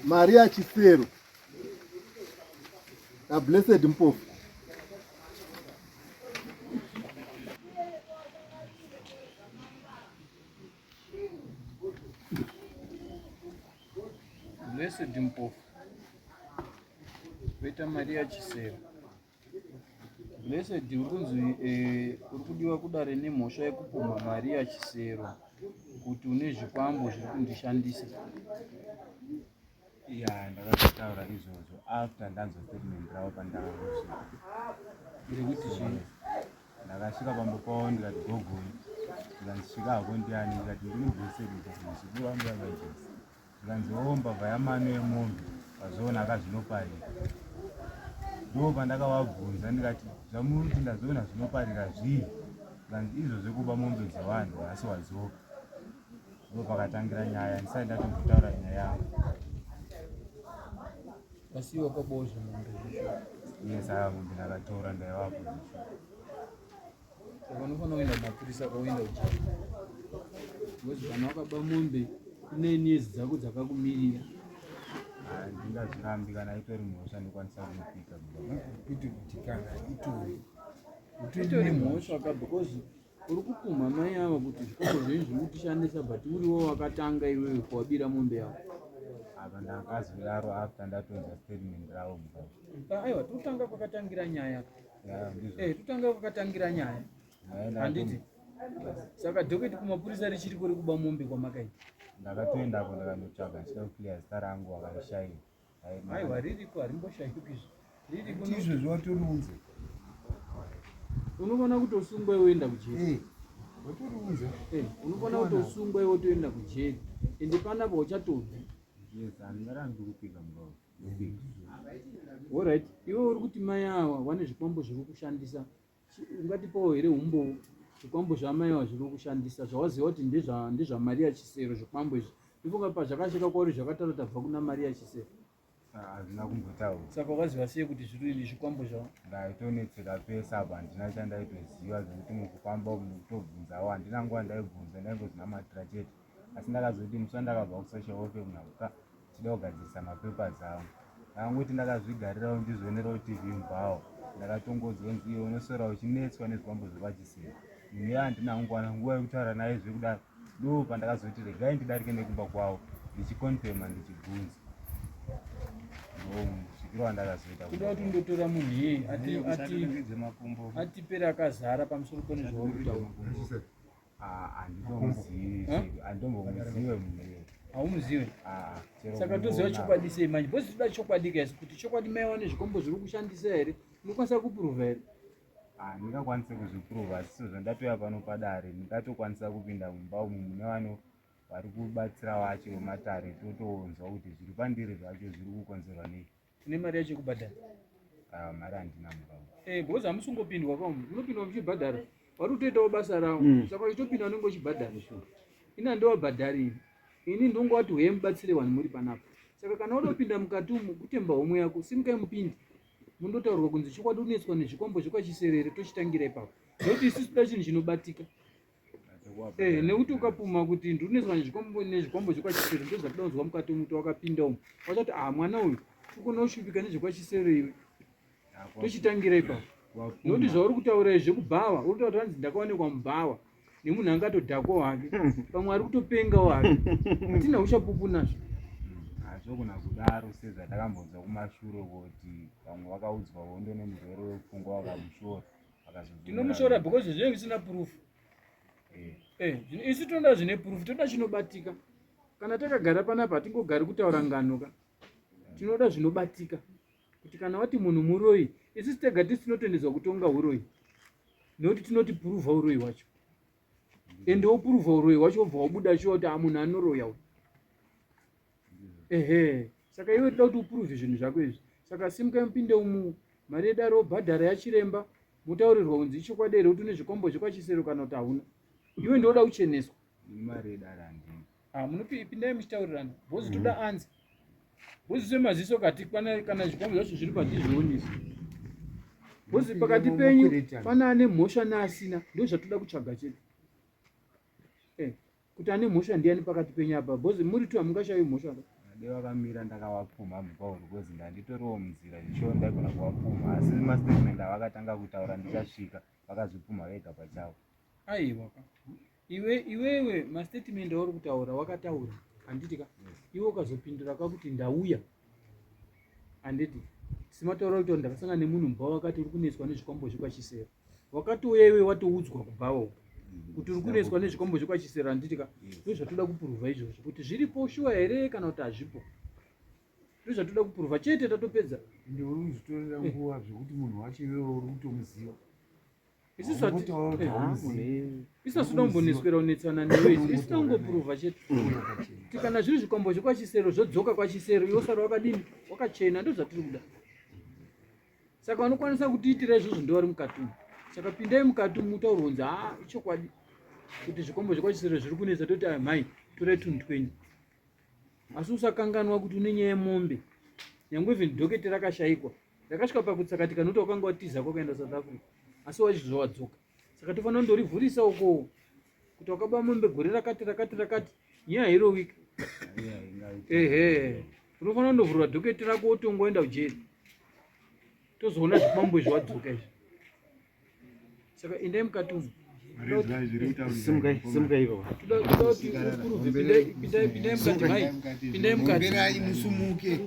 Maria Chisero na Blessed Mpofu. Blessed Mpofu, Beta Maria Chisero. Blessed uri kudiwa kudare nemhosva yekupumha Maria Chisero kuti une zvikwambo zviri kundishandisa. Ya ndakataura izvozvo after ndanzwa statement ravo pandakamusvika. Iri kuti chii? Ndakasvika pambo pavo ndikati gogoni, ndikandisvika hako ndiani, ndikati ndini Blessed zvikuru vangu emergency. Ndikanziomba vayamano yemombe vazoona akazvinoparira. Ndo pandakavabvunza ndikati zvamuti ndazoona zvinoparira zvii, ndikanzi izvo zvekuba mombe dzevanhu asi wadzoka. Ndo pakatangira nyaya, ndisati ndatombotaura nyaya yangu. Asi wakabozha mombe zvisho. Iye saka mombe ndakatora ndaivapo zvisho. Saka unofanira kuenda kumapurisa akauenda ujeri. Ngozi kana wakaba mombe kune nyezi dzako dzakakumirira. Ndingazvirambi kana itori mhosva ndikwanisa kunopika kuti kana itori mhosva because uri kupumha mai ava kuti zvikwambo zvenyu zviri kutishandisa but uriwo wakatanga iwewe kuwabira mombe yavo. apa ndakazodaro after ndatonza statement ravo mukati. Aiwa, totanga kwakatangira nyaya. Ndizvo. Totanga kwakatangira nyaya. Handiti. Saka dhoketi kumapurisa richiriko rekuba mombe kwamakaita. Ndakatoendako ndakanotsvaga ndichida kuclear zita rangu akarishaira. Aiwa, ririko harimboshaiki izvo. Ririko izvo zvatorunze. Unofana kutosungwa iwe woenda kujeri. Watorunze. Unofana kutosungwa iwe wotoenda kujeri. Ende panapa uchatobva. Yes, handingarambi kupika mugao. Alright, iwe uri kuti mai ava vane zvikwambo zviri kushandisa. Ungatipawo here umbo zvikwambo zvamai ava zviri kushandisa zvawaziva kuti ndezva Maria Chisero zvikwambo izvi. Ifunga pazvakasheka kwauri zvakataura tabva kuna Maria Chisero. Hazvina kumbotaura. Saka wakaziva sei kuti zviri zvikwambo zvavo? Ndaitonetseka pese apa handina chandaitoziva zvekuti mukufamba umu kutobvunzawo handina nguva ndaibvunza ndaingozina matiracheti. Asi ndakazoti musi wandakabva kusocial welfare kunakuka tichida kugadzirisa mapepers angu. Ndakangoti ndakazvigarirawo ndizvionerawo TV mubvawo. Ndakatongodzwa nzi iwe unoswera uchinetswa nezvikwambo zvepachisero. Munhu iye handina nguva yekutaura naye zvekudaro. Ndo pandakazoti regai ndidarike nekumba kwavo ndichikonfirma ndichibvunza. Zvikiro wandakazoita kuda kuti undotora munhu iyeye atipere akazara pamusoro pezvauri kutaura. Handimbomuzive munhu iyeye. Haumuzive? Saka toziva chokwadi sei manje? Bhozi toda chokwadi kaisi kuti chokwadi mai wane zvikwambo zviri kushandisa here? Unokwanisa kupuruvha here? Ndingakwanise kuzvipuruvha asi zvandatoya pano padare ndingatokwanisa kupinda mumba umu mune vano vari kubatsira wacho vematare totoonzwa kuti zviri pandiri zvacho zviri kukonzerwa nei. Une mari yacho yekubhadhara? Mari handina mugao. Bhozi hamusingopindwa kwamo, munopindwa muchibhadhara. Vari kutoitawo basa ravo, saka uchitopinda unenge uchibhadhara. Ina ndowabhadharira. Ini ndongoti huye mubatsire vanhu muri panapa. Saka kana unopinda mukati umu kutemba homwe yako, simukai mupinde. Mundotaurwa kunzi chokwadi unetswa nezvikwambo zvekwachiserere tochitangira ipapo. Nekuti isusu toda chinhu chinobatika. Nekuti ukapuma kuti ndinetswa nezvikwambo zvekwachiserere ndozvatoda kunzwa mukati umu wakapinda umu. Wachati mwana uyu ukona kushupika nezvekwachiserere iwe. Tochitangira ipapo. Nekuti zvauri kutaura izvi zvekubhawa, uri kutaura kuti ndakaonekwa mubhawa nemunhu angatodhakwa wake. Pamwe ari kutopenga wake. Hatina uchapupunazvo. Hazvogona kudaro sezvandakambonzwa kumashure kuti vamwe vakaudzwa hondo nemurwere wepfungwa wakamushora. Tinomushora because zvinenge zvisina proof. Isu tinoda zvine proof, tinoda chinobatika. Kana takagara panapa hatingogari kutaura nganoka. Tinoda zvinobatika. Kuti kana wati munhu muroyi, isusu tega tinotendedzwa kutonga uroyi. Nekuti tinoti proof uroyi wacho. Ende woproof uroyi wacho wobva wabuda shuwa kuti munhu anoroya uyu. Saka iwe toda kuti uprove zvinhu zvako izvi. Saka simukai mupinde umu, mari yedaro bhadhara yachiremba, mutaurirwa kunzi chokwadi here kuti une zvikwambo zvepachisero kana kuti hauna. Iwe ndoda kucheneswa. Mari yedaro handina. Munopindai muchitaurirana. Bhozi toda anzi. Bhozi semaziso kati kana zvikwambo zvacho zviri patizvionesa. Bhozi pakati penyu pana ane mhosva neasina, ndozvatoda kutsvaga chete. Kuti ane mhosva ndiani pakati penyu apa? Bhozi muri tu hamungashayi mhosva. dai vakamira ndakavapfuma mupauro kozi ndanditoriwo munzira ndicho ndaigona kuvapfuma, asi mastatement avakatanga kutaura ndichasvika vakazvipfuma vega pachavo. Aiwa iwewe mastatement auri kutaura wakataura handitika, iwe ukazopindura kakuti ndauya handiti simataura kuti ndakasangana nemunhu mubva wakati uri kuneswa nezvikwambo zvekwachisero, wakatouya iwe watoudzwa kubvawo kuti uri kuneswa nezvikwambo zvekwachisero handitika. Ndozvatoda kupuruvha izvozvo kuti zviripo shuwa here kana kuti hazvipo, ndozvatoda kupuruvha chete tatopedza. Uri kuzvitorera nguva zvekuti munhu wacho iwewe uri kutomuziva. Isu hatoda kumboneswera unetsana newe, isu tangopuruvha chete kuti kana zviri zvikwambo zvekwachisero zvodzoka kwachisero iwe usara wakadini wakachena, ndozvatiri kuda. Saka vanokwanisa kutiitira izvozvo ndovari mukati umu. Saka pindai mukati mutaurwa kunzi ichokwadi kuti zvikwambo zvekwachisero zviri kunetsa toti mhai torai tunhu twenyu, asi usakanganwa kuti une nyaya yemombe. Nyangwe even dhoketi rakashayikwa rakasvika pakuti saka tikanoti wakanga watiza kwakaenda South Africa asi wachizvo wadzoka, saka tofanira kundorivhurisa uko kuti wakaba mombe gore rakati nyaya hairovika. Unofanira kundovhurwa dhoketi rako wotongoenda kujeri tozoona zvikwambo izvi wadzoka izvi. Saka endai mukati umu. Simuka ivo. Pindai mukati mai. Pindai mukati. Musumuke.